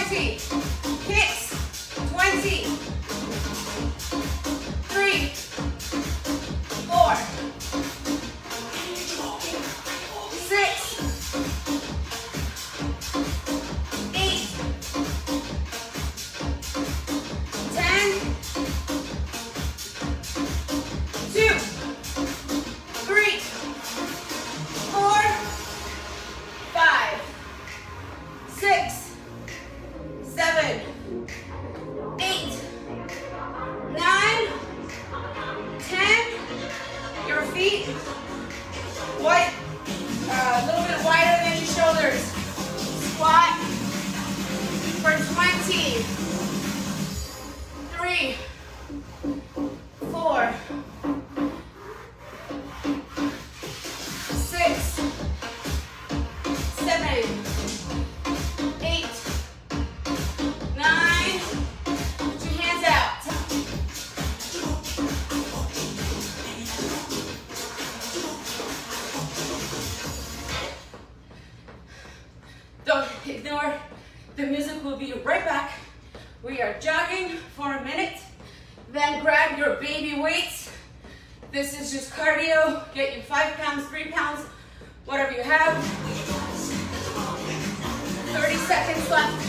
20. Kicks. 20. 3, 4, 6, 8, 10, 2, 3, 4, 5, 6, 7, 8, 9, 10. Your feet wide, a little bit wider than your shoulders. Squat for 20. 3, 4, 6, 7, 8, 9. Put your hands out. Don't ignore the music. We'll be right back. We are jogging for a minute. Then grab your baby weights. This is just cardio. Get you 5 pounds, 3 pounds, whatever you have. 30 seconds left.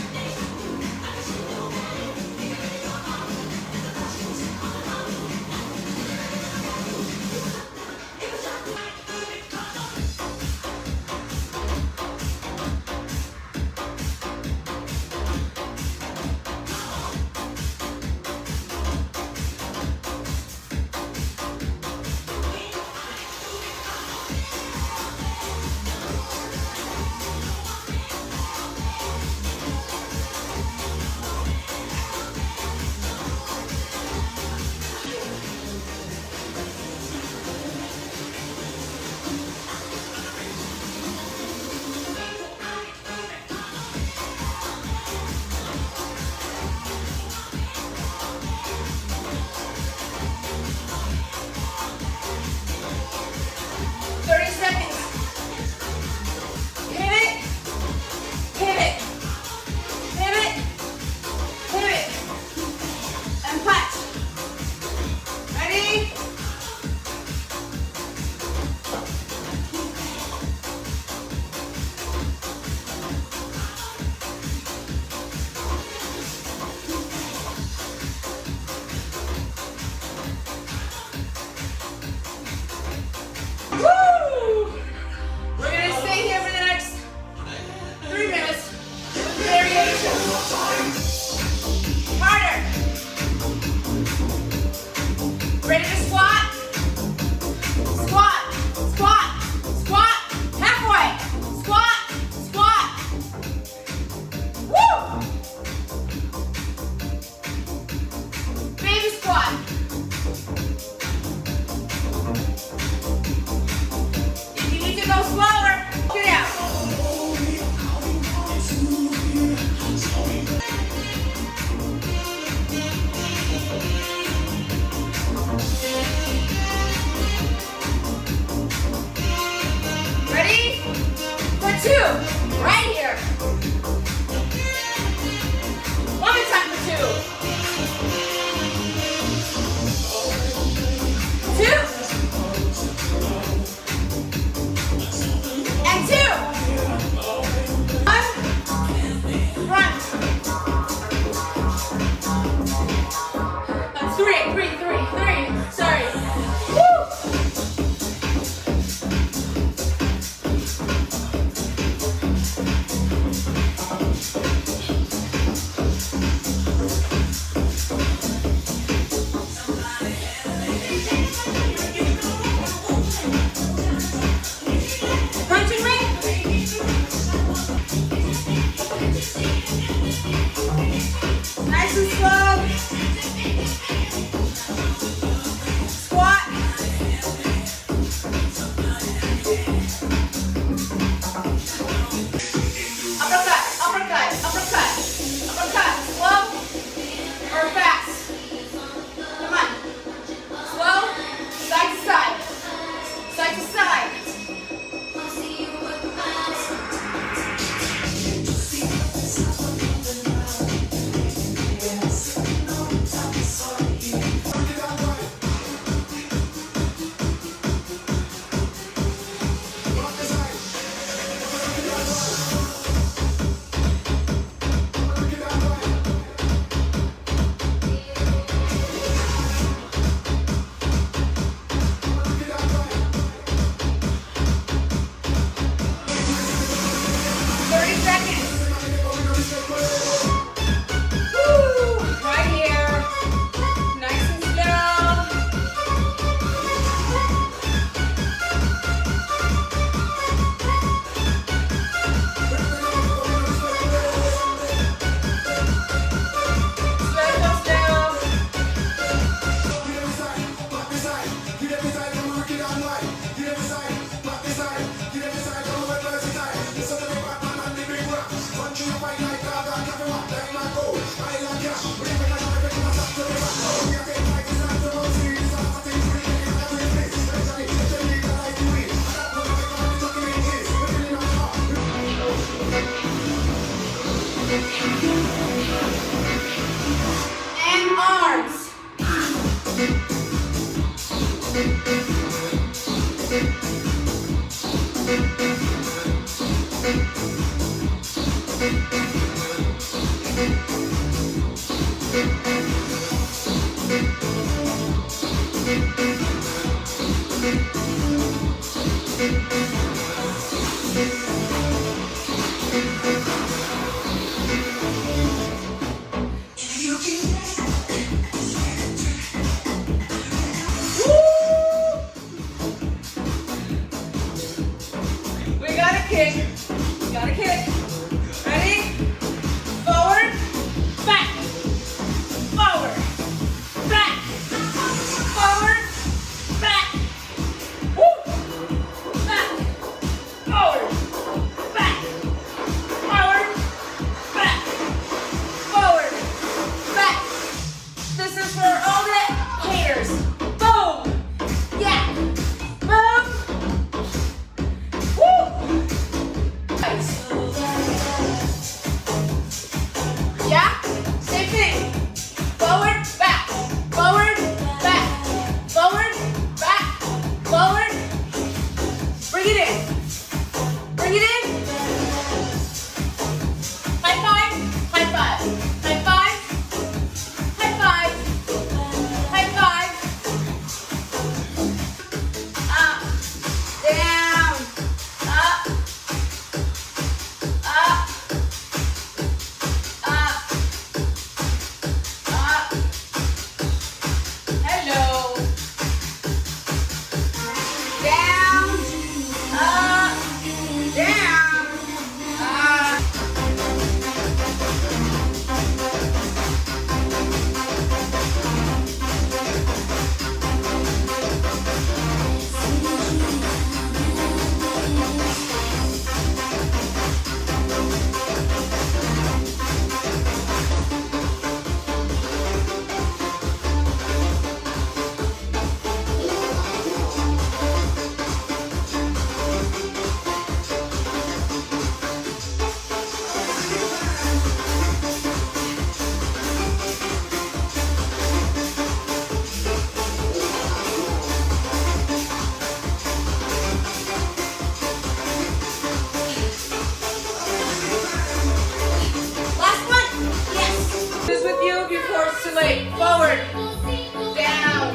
And arms. We got a kick. We got a kick. Ready? Forward, back, forward, back, forward, back. Woo! Back, forward, back, forward, back, forward, back. This is for all the haters. Boom! Yeah! Boom! Woo! Nice. Yeah? Same thing. Forward, back, forward, back, forward, back, forward. Bring it in. Bring it in. High five, high five, high five, high five, high five. Up, down, up, up, up, up. Hello. Down, up, down, up. Last one. Yes. This with you before it's too late. Forward. Down.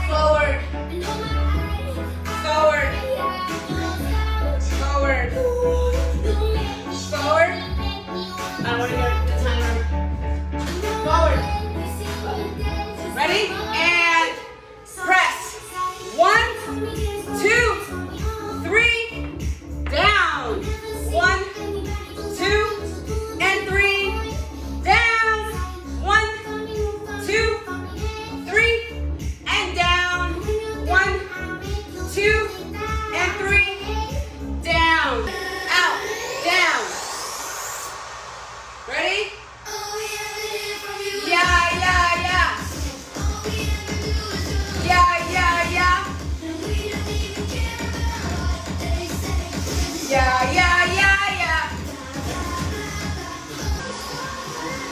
Forward. Forward. Forward. Forward. I don't want to hear the timer. Forward. Ready? And press. 1, 2, 3. Down. 1, 2, and 3. Down. 1, 2, 3, and down. 1, 2, and 3. Down. Out. Down. Ready? Yeah, yeah, yeah. Yeah, yeah, yeah. Yeah, yeah, yeah, yeah.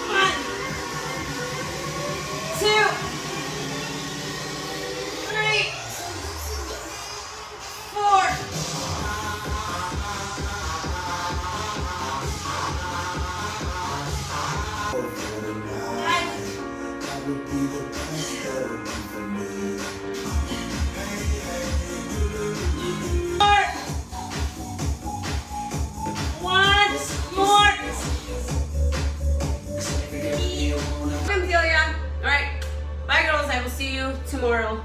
1, 2, 3, 4. Once more. I'm Delia. All right. Bye, girls. I will see you tomorrow.